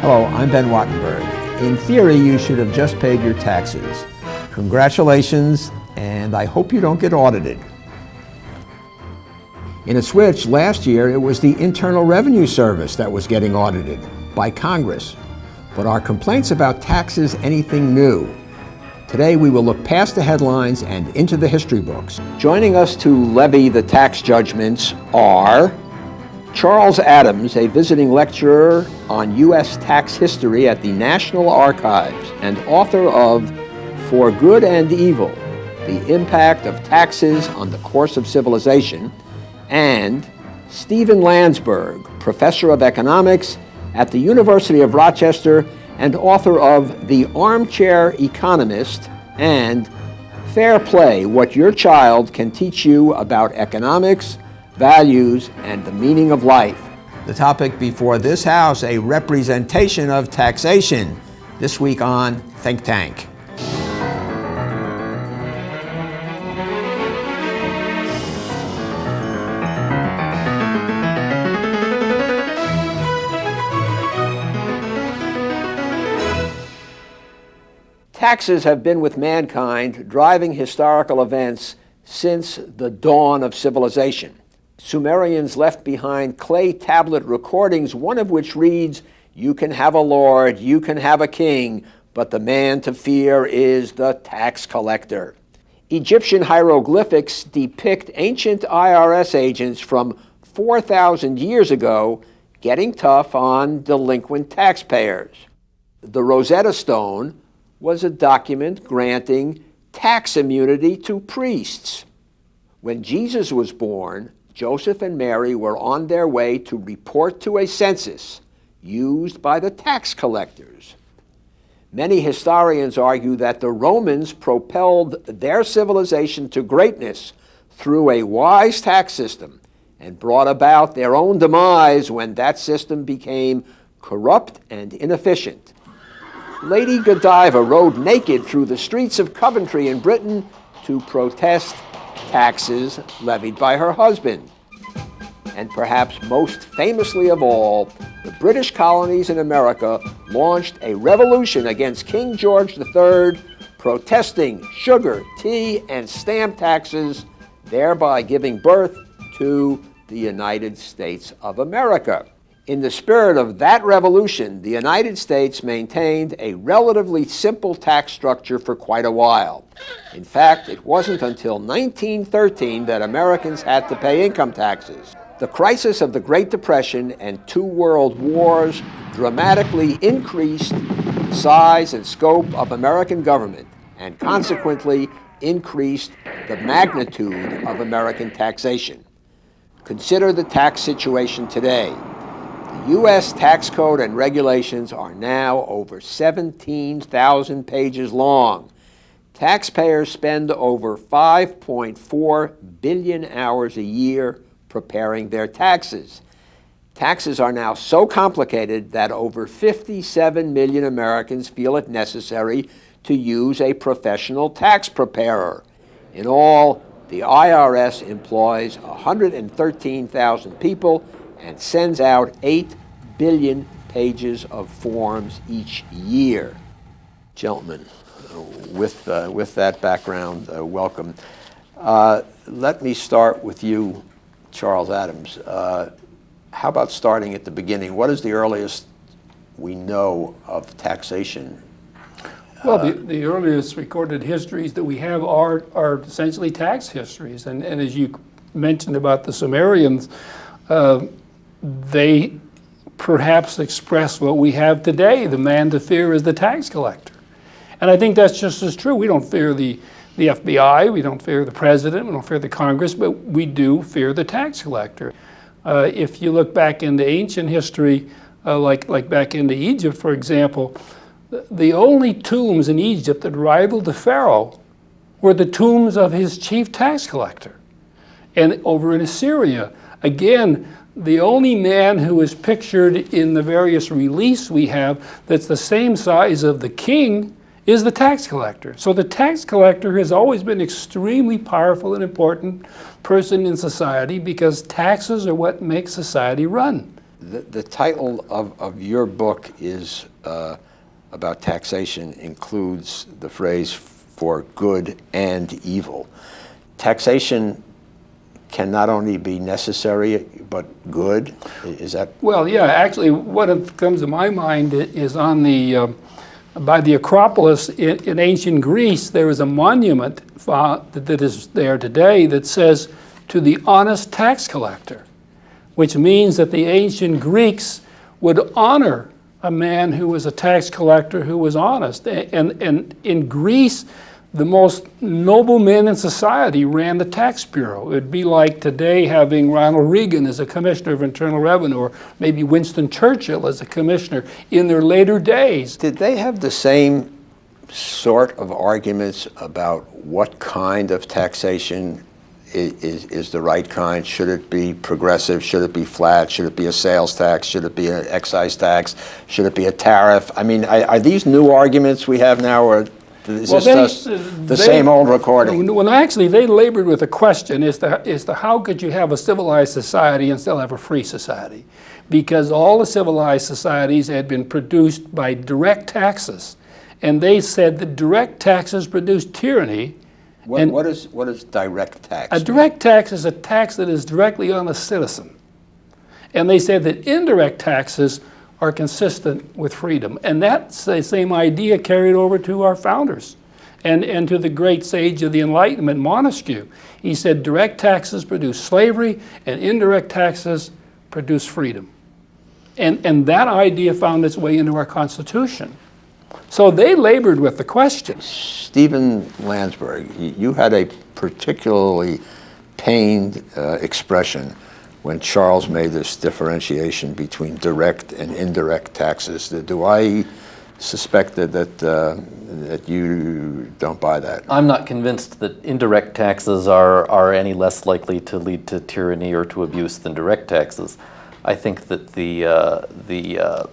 Hello, I'm Ben Wattenberg. In theory, you should have just paid your taxes. Congratulations, and I hope you don't get audited. In a switch, last year it was the Internal Revenue Service that was getting audited by Congress. But are complaints about taxes anything new? Today we will look past the headlines and into the history books. Joining us to levy the tax judgments are Charles Adams, a visiting lecturer on U.S. tax history at the National Archives and author of For Good and Evil, The Impact of Taxes on the Course of Civilization, and Stephen Landsburg, professor of economics at the University of Rochester and author of The Armchair Economist and Fair Play, What Your Child Can Teach You About Economics, Values, and the Meaning of Life. The topic before this House, a representation of taxation, this week on Think Tank. Taxes have been with mankind, driving historical events since the dawn of civilization. Sumerians left behind clay tablet recordings, one of which reads, "You can have a lord, you can have a king, but the man to fear is the tax collector." Egyptian hieroglyphics depict ancient IRS agents from 4,000 years ago getting tough on delinquent taxpayers. The Rosetta Stone was a document granting tax immunity to priests. When Jesus was born, Joseph and Mary were on their way to report to a census used by the tax collectors. Many historians argue that the Romans propelled their civilization to greatness through a wise tax system and brought about their own demise when that system became corrupt and inefficient. Lady Godiva rode naked through the streets of Coventry in Britain to protest taxes levied by her husband. And perhaps most famously of all, the British colonies in America launched a revolution against King George III, protesting sugar, tea, and stamp taxes, thereby giving birth to the United States of America. In the spirit of that revolution, the United States maintained a relatively simple tax structure for quite a while. In fact, it wasn't until 1913 that Americans had to pay income taxes. The crisis of the Great Depression and two world wars dramatically increased the size and scope of American government and consequently increased the magnitude of American taxation. Consider the tax situation today. The U.S. tax code and regulations are now over 17,000 pages long. Taxpayers spend over 5.4 billion hours a year preparing their taxes. Taxes are now so complicated that over 57 million Americans feel it necessary to use a professional tax preparer. In all, the IRS employs 113,000 people and sends out 8 billion pages of forms each year. Gentlemen, with that background, welcome. Let me start with you, Charles Adams. How about starting at the beginning? What is the earliest we know of taxation? Well, the earliest recorded histories that we have are essentially tax histories. And as you mentioned about the Sumerians, they perhaps express what we have today. The man to fear is the tax collector. And I think that's just as true. We don't fear the FBI, we don't fear the president, we don't fear the Congress, but we do fear the tax collector. If you look back into ancient history, like back into Egypt, for example, the only tombs in Egypt that rivaled the pharaoh were the tombs of his chief tax collector. And over in Assyria, again, the only man who is pictured in the various reliefs we have that's the same size of the king is the tax collector. So the tax collector has always been extremely powerful and important person in society because taxes are what makes society run. The title of your book is about taxation includes the phrase for good and evil. Taxation can not only be necessary but good. Is that? Well, yeah, actually what comes to my mind is on the by the Acropolis in ancient Greece, there is a monument that is there today that says, "To the honest tax collector," which means that the ancient Greeks would honor a man who was a tax collector who was honest. And in Greece, the most noble men in society ran the tax bureau. It would be like today having Ronald Reagan as a commissioner of internal revenue, or maybe Winston Churchill as a commissioner in their later days. Did they have the same sort of arguments about what kind of taxation is the right kind? Should it be progressive? Should it be flat? Should it be a sales tax? Should it be an excise tax? Should it be a tariff? I mean, are these new arguments we have now, or is this just the same old recording? Well, actually, they labored with a question as to how could you have a civilized society and still have a free society? Because all the civilized societies had been produced by direct taxes. And they said that direct taxes produce tyranny. What is direct tax? A direct tax is a tax that is directly on a citizen. And they said that indirect taxes are consistent with freedom. And that's the same idea carried over to our founders and to the great sage of the Enlightenment, Montesquieu. He said direct taxes produce slavery and indirect taxes produce freedom. And that idea found its way into our Constitution. So they labored with the question. Stephen Landsburg, you had a particularly pained expression when Charles made this differentiation between direct and indirect taxes. Do I suspect that you don't buy that? I'm not convinced that indirect taxes are any less likely to lead to tyranny or to abuse than direct taxes. I think that the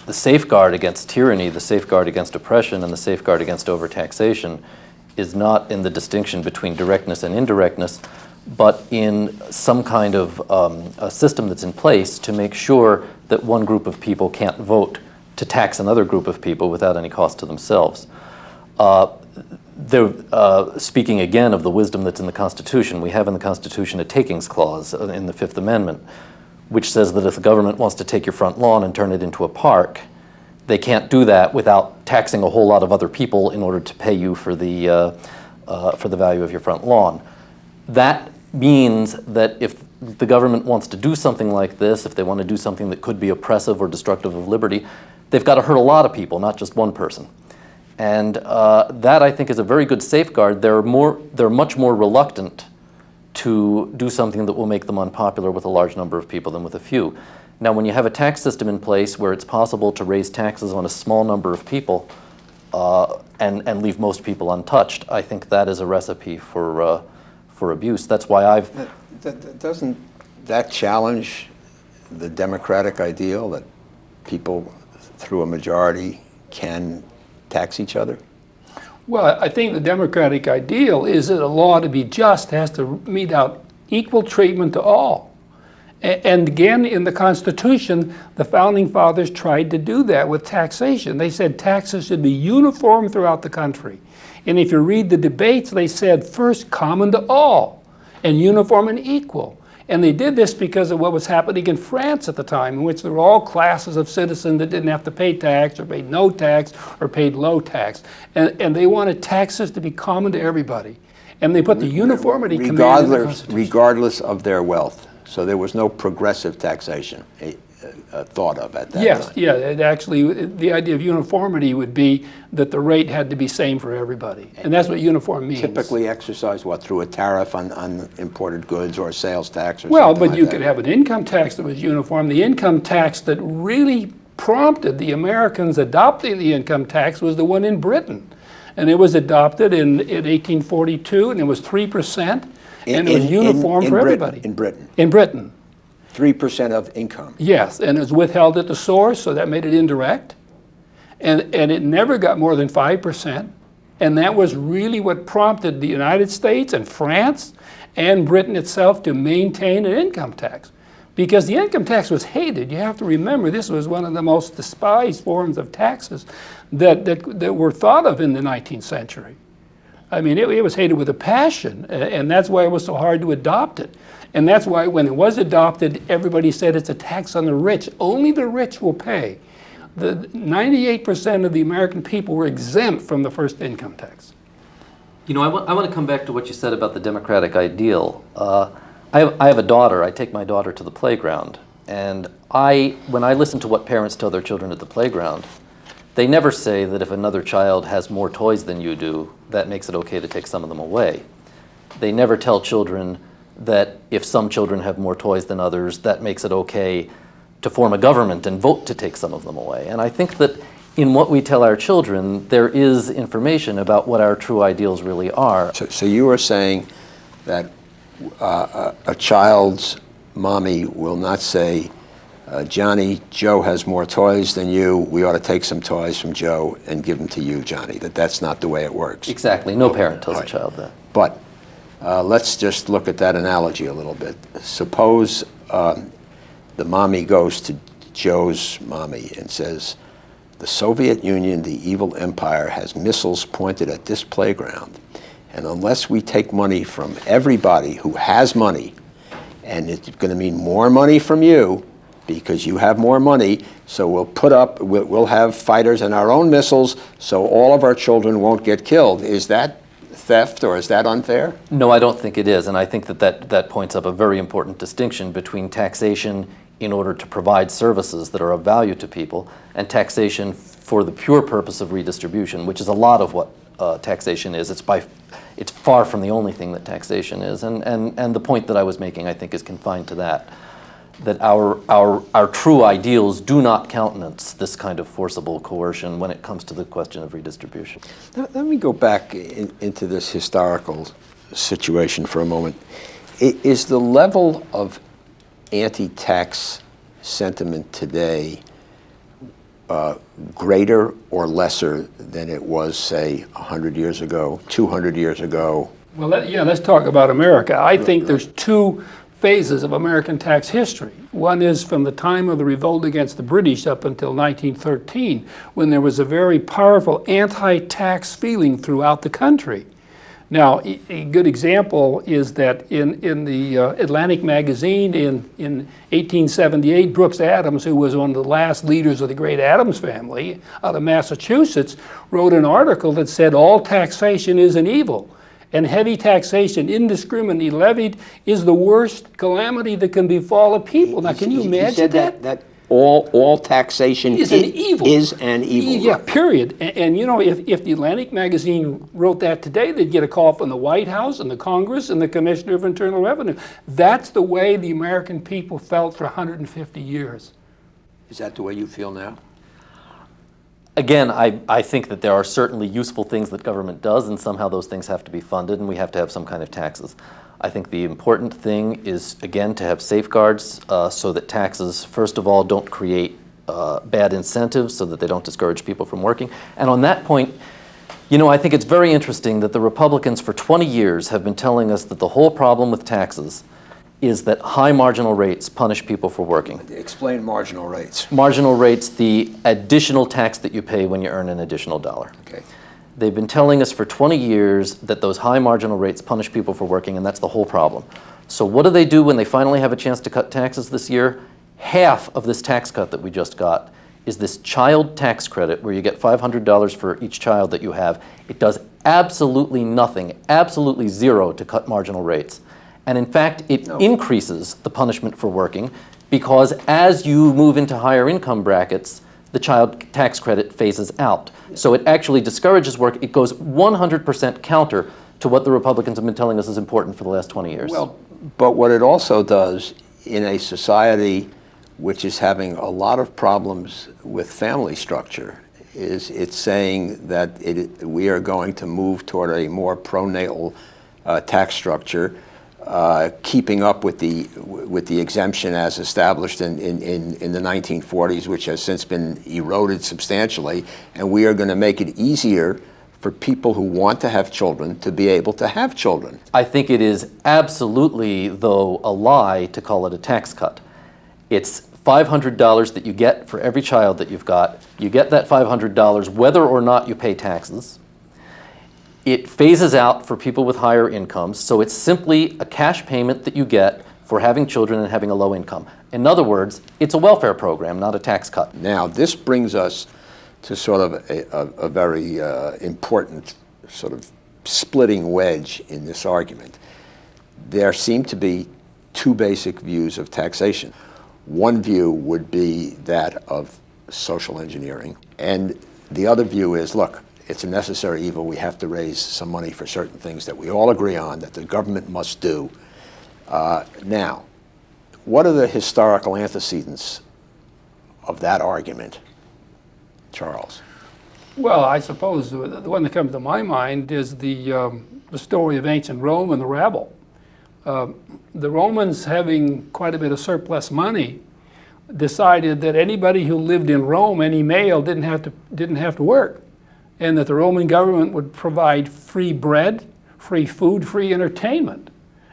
safeguard against tyranny, the safeguard against oppression, and the safeguard against overtaxation is not in the distinction between directness and indirectness, but in some kind of a system that's in place to make sure that one group of people can't vote to tax another group of people without any cost to themselves. Speaking again of the wisdom that's in the Constitution, we have in the Constitution a takings clause in the Fifth Amendment, which says that if the government wants to take your front lawn and turn it into a park, they can't do that without taxing a whole lot of other people in order to pay you for the value of your front lawn. That means that if the government wants to do something like this, if they want to do something that could be oppressive or destructive of liberty, they've got to hurt a lot of people, not just one person. And that, I think, is a very good safeguard. They're much more reluctant to do something that will make them unpopular with a large number of people than with a few. Now, when you have a tax system in place where it's possible to raise taxes on a small number of people and leave most people untouched, I think that is a recipe for abuse. That's why Doesn't that challenge the democratic ideal that people through a majority can tax each other? Well, I think the democratic ideal is that a law, to be just, has to mete out equal treatment to all. And again, in the Constitution, the Founding Fathers tried to do that with taxation. They said taxes should be uniform throughout the country. And if you read the debates, they said first common to all and uniform and equal. And they did this because of what was happening in France at the time, in which there were all classes of citizens that didn't have to pay tax or paid no tax or paid low tax. And they wanted taxes to be common to everybody. And they put the uniformity command in the Constitution. Regardless of their wealth. So there was no progressive taxation thought of at that time. Yes, yeah, it actually, the idea of uniformity would be that the rate had to be same for everybody. And that's what uniform means. Typically exercised, what, through a tariff on imported goods or a sales tax or well, something but like you that. could have an income tax that was uniform. The income tax that really prompted the Americans adopting the income tax was the one in Britain. And it was adopted in 1842, and it was 3%, and it was uniform for everybody. In Britain? In Britain. 3% of income? Yes, and it was withheld at the source, so that made it indirect. And it never got more than 5%. And that was really what prompted the United States and France and Britain itself to maintain an income tax. because the income tax was hated. You have to remember this was one of the most despised forms of taxes that were thought of in the 19th century. I mean, it was hated with a passion, and that's why it was so hard to adopt it. And that's why when it was adopted, everybody said it's a tax on the rich. Only the rich will pay. The 98% of the American people were exempt from the first income tax. You know, I want to come back to what you said about the democratic ideal. I have a daughter. I take my daughter to the playground. And when I listen to what parents tell their children at the playground, they never say that if another child has more toys than you do, that makes it okay to take some of them away. They never tell children that if some children have more toys than others, that makes it okay to form a government and vote to take some of them away. And I think that in what we tell our children, there is information about what our true ideals really are. So you are saying that a child's mommy will not say, Johnny, Joe has more toys than you. We ought to take some toys from Joe and give them to you, Johnny. That's not the way it works. Exactly. No parent tells a child that. But let's just look at that analogy a little bit. Suppose the mommy goes to Joe's mommy and says, the Soviet Union, the evil empire, has missiles pointed at this playground. And unless we take money from everybody who has money, and it's going to mean more money from you because you have more money, so we'll have fighters and our own missiles so all of our children won't get killed. Is that theft or is that unfair? No, I don't think it is. And I think that points up a very important distinction between taxation in order to provide services that are of value to people and taxation for the pure purpose of redistribution, which is a lot of what taxation is. It's far from the only thing that taxation is. And the point that I was making, I think, is confined to that our true ideals do not countenance this kind of forcible coercion when it comes to the question of redistribution. Let me go back into this historical situation for a moment. Is the level of anti-tax sentiment today greater or lesser than it was, say, 100 years ago, 200 years ago? Well, let's talk about America. I think there's two phases of American tax history. One is from the time of the revolt against the British up until 1913, when there was a very powerful anti-tax feeling throughout the country. Now, a good example is that in the Atlantic magazine in 1878, Brooks Adams, who was one of the last leaders of the great Adams family out of Massachusetts, wrote an article that said all taxation is an evil, and heavy taxation indiscriminately levied is the worst calamity that can befall a people. Now, can you imagine he said that all taxation is an evil. Is an evil. Yeah, period. And you know, if the Atlantic magazine wrote that today, they'd get a call from the White House and the Congress and the Commissioner of Internal Revenue. That's the way the American people felt for 150 years. Is that the way you feel now? Again, I think that there are certainly useful things that government does, and somehow those things have to be funded, and we have to have some kind of taxes. I think the important thing is, again, to have safeguards so that taxes, first of all, don't create bad incentives so that they don't discourage people from working. And on that point, you know, I think it's very interesting that the Republicans for 20 years have been telling us that the whole problem with taxes is that high marginal rates punish people for working. Explain marginal rates. Marginal rates, the additional tax that you pay when you earn an additional dollar. Okay. They've been telling us for 20 years that those high marginal rates punish people for working, and that's the whole problem. So what do when they finally have a chance to cut taxes this year? Half of this tax cut that we just got is this child tax credit where you get $500 for each child that you have. It does absolutely nothing, absolutely zero to cut marginal rates. And in fact, it increases the punishment for working because as you move into higher income brackets, the child tax credit phases out. So it actually discourages work. It goes 100% counter to what the Republicans have been telling us is important for the last 20 years. Well, but what it also does in a society which is having a lot of problems with family structure is it's saying that we are going to move toward a more pronatal tax structure, keeping up with the exemption as established in the 1940s, which has since been eroded substantially, and we are going to make it easier for people who want to have children to be able to have children. I think it is absolutely, though, a lie to call it a tax cut. It's $500 that you get for every child that you've got. You get that $500 whether or not you pay taxes. It phases out for people with higher incomes, so it's simply a cash payment that you get for having children and having a low income. In other words, it's a welfare program, not a tax cut. Now, this brings us to sort of a very important sort of splitting wedge in this argument. There seem to be two basic views of taxation. One view would be that of social engineering, and the other view is, look, it's a necessary evil. We have to raise some money for certain things that we all agree on that the government must do. Now, what are the historical antecedents of that argument, Charles? Well, I suppose the one that comes to my mind is the story of ancient Rome and the rabble. The Romans, having quite a bit of surplus money, decided that anybody who lived in Rome, any male, didn't have to work, and that the Roman government would provide free bread, free food, free entertainment.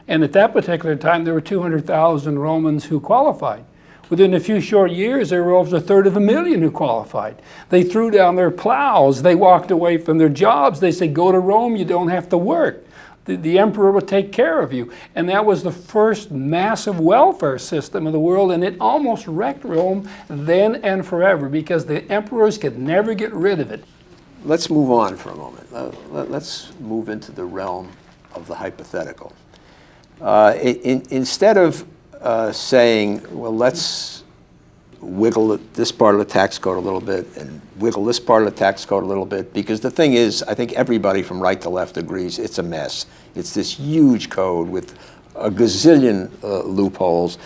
And at that particular time, there were 200,000 Romans who qualified. Within a few short years, there were over 250,000 who qualified. They threw down their plows. They walked away from their jobs. They said, go to Rome, you don't have to work. The emperor would take care of you. And that was the first massive welfare system of the world, and it almost wrecked Rome then and forever because the emperors could never get rid of it. Let's move on for a moment. Let's move into the realm of the hypothetical. Instead of saying, well, let's wiggle this part of the tax code a little bit and wiggle this part of the tax code a little bit, because the thing is, I think everybody from right to left agrees it's a mess. It's this huge code with a gazillion loopholes.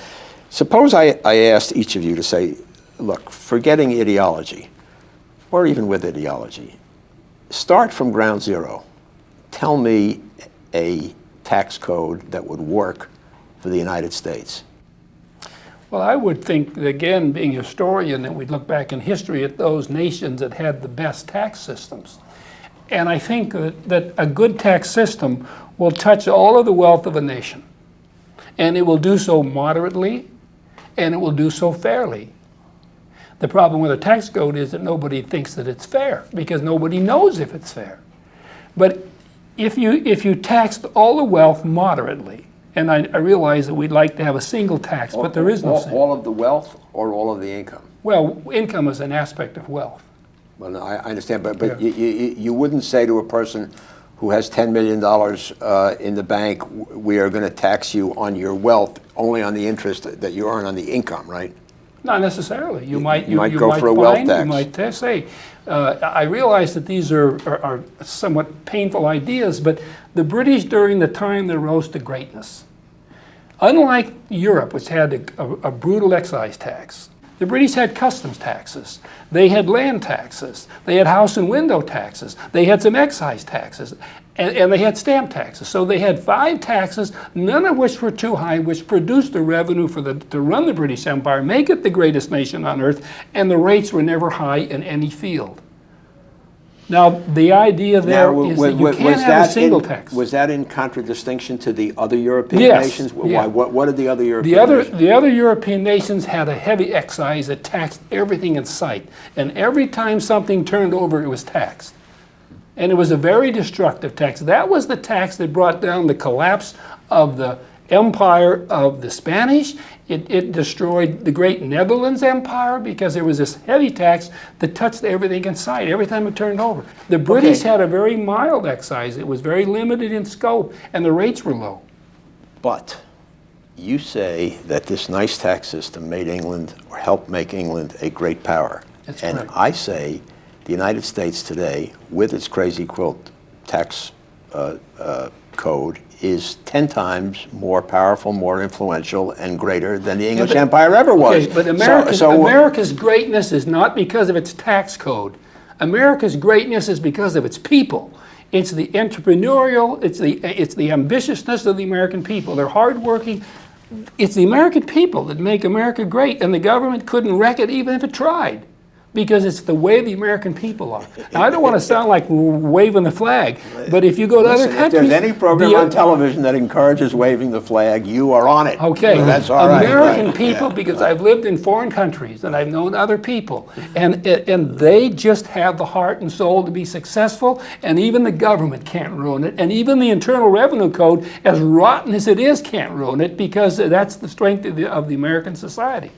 Suppose I asked each of you to say, look, forgetting ideology, or even with ideology, start from ground zero. Tell me a tax code that would work for the United States. Well, I would think, again, being a historian, that we'd look back in history at those nations that had the best tax systems. And I think that a good tax system will touch all of the wealth of a nation. And it will do so moderately, and it will do so fairly. The problem with a tax code is that nobody thinks that it's fair, because nobody knows if it's fair. But if you taxed all the wealth moderately, and I realize that we'd like to have a single tax, but there is no single. All of the wealth or all of the income? Well, income is an aspect of wealth. Well, no, I understand, but Yeah. you wouldn't say to a person who has $10 million in the bank, we are going to tax you on your wealth, only on the interest that you earn on the income, right? Not necessarily. You might go for a wealth tax. You might say, I realize that these are somewhat painful ideas, but the British during the time they rose to greatness, unlike Europe, which had a brutal excise tax, the British had customs taxes. They had land taxes. They had house and window taxes. They had some excise taxes. And they had stamp taxes. So they had 5 taxes, none of which were too high, which produced the revenue to run the British Empire, make it the greatest nation on earth, and the rates were never high in any field. Now, the idea there is that you can't have a single tax. Was that in contradistinction to the other European Yes, nations? yeah. What did the other European nations? The other European nations had a heavy excise that taxed everything in sight. And every time something turned over, it was taxed. And it was a very destructive tax. That was the tax that brought down the collapse of the empire of the Spanish. It destroyed the great Netherlands empire because there was this heavy tax that touched everything in sight every time it turned over. The British had a very mild excise. It was very limited in scope, and the rates were low. But you say that this nice tax system made England, or helped make England, a great power. That's and correct. I say the United States today, with its crazy quilt tax code, is 10 times more powerful, more influential, and greater than the English Empire ever was. Okay, but America's greatness is not because of its tax code. America's greatness is because of its people. It's the entrepreneurial, it's the ambitiousness of the American people. They're hardworking. It's the American people that make America great, and the government couldn't wreck it even if it tried. because it's the way the American people are. Now, I don't want to sound like waving the flag, but if you go to other countries... If there's any program on television that encourages waving the flag, you are on it. Okay, So that's all right. American people, because I've lived in foreign countries and I've known other people, and they just have the heart and soul to be successful, and even the government can't ruin it, and even the Internal Revenue Code, as rotten as it is, can't ruin it, because that's the strength of the American society.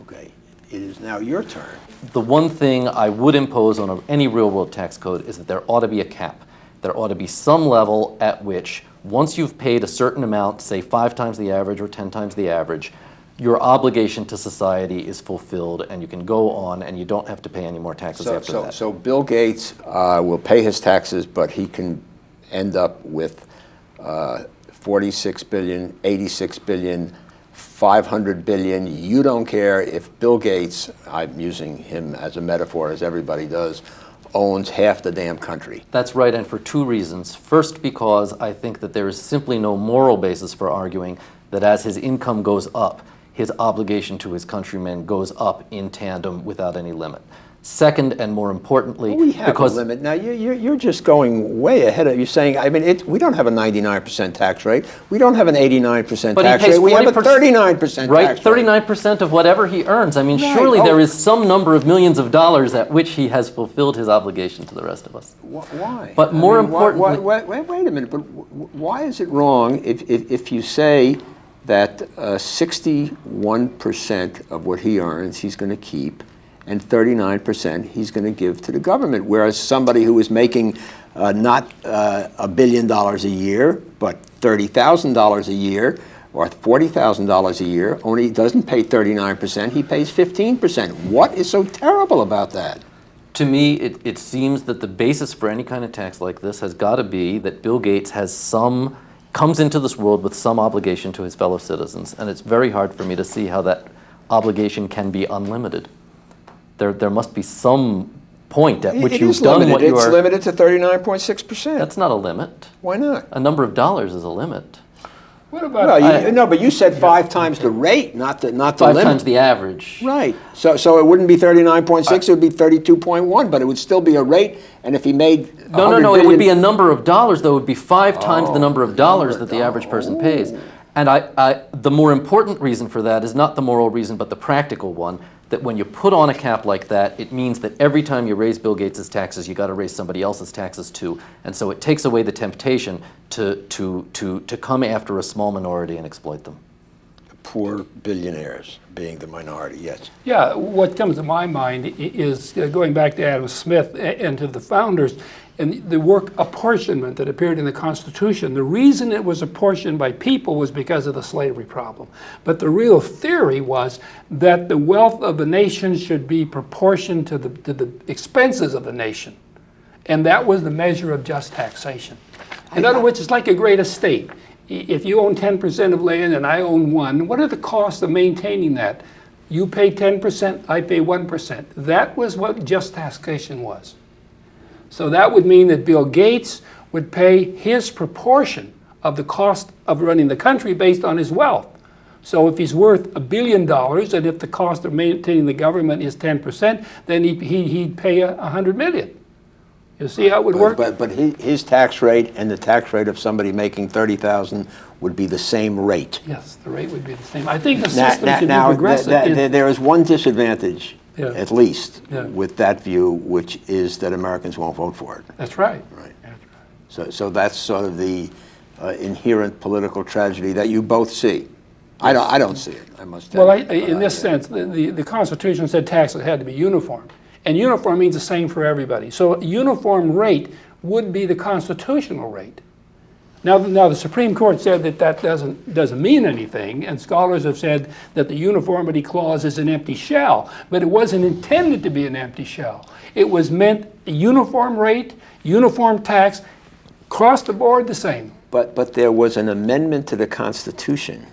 Okay, it is now your turn. The one thing I would impose on any real-world tax code is that there ought to be a cap. There ought to be some level at which, once you've paid a certain amount, say 5 times the average or 10 times the average, your obligation to society is fulfilled, and you can go on, and you don't have to pay any more taxes after that. So Bill Gates will pay his taxes, but he can end up with 46 billion, 86 billion, 500 billion. You don't care if Bill Gates, I'm using him as a metaphor as everybody does, owns half the damn country. That's right, and for 2 reasons. First, because I think that there is simply no moral basis for arguing that as his income goes up, his obligation to his countrymen goes up in tandem without any limit. Second, and more importantly, We have a limit. Now, you're just going way ahead of, you're saying, I mean, we don't have a 99% tax rate. We don't have an 89% But tax he pays rate. We have a 39% right, tax rate. 39% of whatever he earns. I mean, Right. surely there is some number of millions of dollars at which he has fulfilled his obligation to the rest of us. Why? But more importantly... Wait a minute, but why is it wrong if you say that 61% of what he earns he's going to keep, and 39% he's going to give to the government, whereas somebody who is making not $1 billion a year, but $30,000 a year or $40,000 a year only doesn't pay 39%, he pays 15%. What is so terrible about that? To me, it seems that the basis for any kind of tax like this has got to be that Bill Gates comes into this world with some obligation to his fellow citizens, and it's very hard for me to see how that obligation can be unlimited. There must be some point at which you've done what you are... It's limited to 39.6%. That's not a limit. Why not? A number of dollars is a limit. What about... Well, no, but you said 5 times the rate, not the limit. 5 times the average. Right. So it wouldn't be 39.6, it would be 32.1, but it would still be a rate, and if he made No, it would be a number of dollars, though. It would be 5 times the number of dollars that the average person pays. And the more important reason for that is not the moral reason, but the practical one, that when you put on a cap like that, it means that every time you raise Bill Gates' taxes, you got to raise somebody else's taxes too. And so it takes away the temptation to come after a small minority and exploit them. Poor billionaires being the minority, yes. Yeah, what comes to my mind is going back to Adam Smith and to the founders and the work apportionment that appeared in the Constitution. The reason it was apportioned by people was because of the slavery problem. But the real theory was that the wealth of the nation should be proportioned to the expenses of the nation. And that was the measure of just taxation. In other words, it's like a great estate. If you own 10% of land and I own 1, what are the costs of maintaining that? You pay 10%, I pay 1%. That was what just taxation was. So that would mean that Bill Gates would pay his proportion of the cost of running the country based on his wealth. So if he's worth $1 billion, and if the cost of maintaining the government is 10%, then he'd pay $100 million. You see how it would work? But his tax rate and the tax rate of somebody making $30,000 would be the same rate. Yes, the rate would be the same. I think the system should be progressive. There is one disadvantage, Yeah. at least, Yeah. with that view, which is that Americans won't vote for it. That's right. Right. So that's sort of the inherent political tragedy that you both see. I don't see it, I must tell Well, you. in this sense, the Constitution said taxes had to be uniform. And uniform means the same for everybody. So a uniform rate would be the constitutional rate. Now the Supreme Court said that doesn't mean anything, and scholars have said that the uniformity clause is an empty shell, but it wasn't intended to be an empty shell. It was meant a uniform rate, uniform tax, across the board the same. But there was an amendment to the Constitution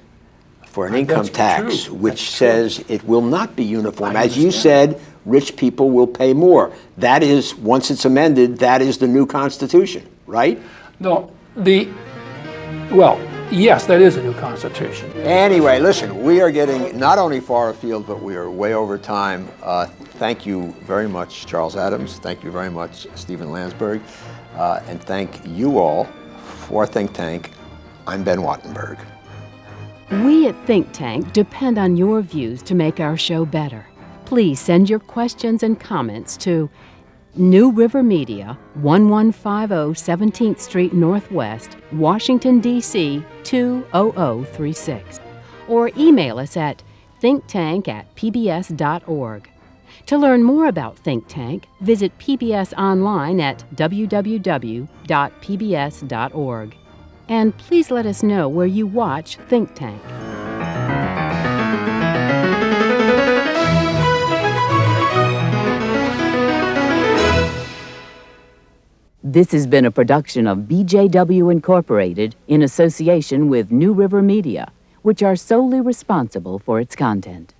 for an income tax, which says it will not be uniform. As you said, rich people will pay more. That is, once it's amended, that is the new Constitution, right? No, Yes, that is a new constitution. Anyway, listen, we are getting not only far afield, but we are way over time. Thank you very much, Charles Adams. Thank you very much, Stephen Landsburg. And thank you all for Think Tank. I'm Ben Wattenberg. We at Think Tank depend on your views to make our show better. Please send your questions and comments to New River Media, 1150 17th Street Northwest, Washington, D.C. 20036, or email us at thinktank@pbs.org. To learn more about Think Tank, visit PBS online at www.pbs.org. And please let us know where you watch Think Tank. This has been a production of BJW Incorporated in association with New River Media, which are solely responsible for its content.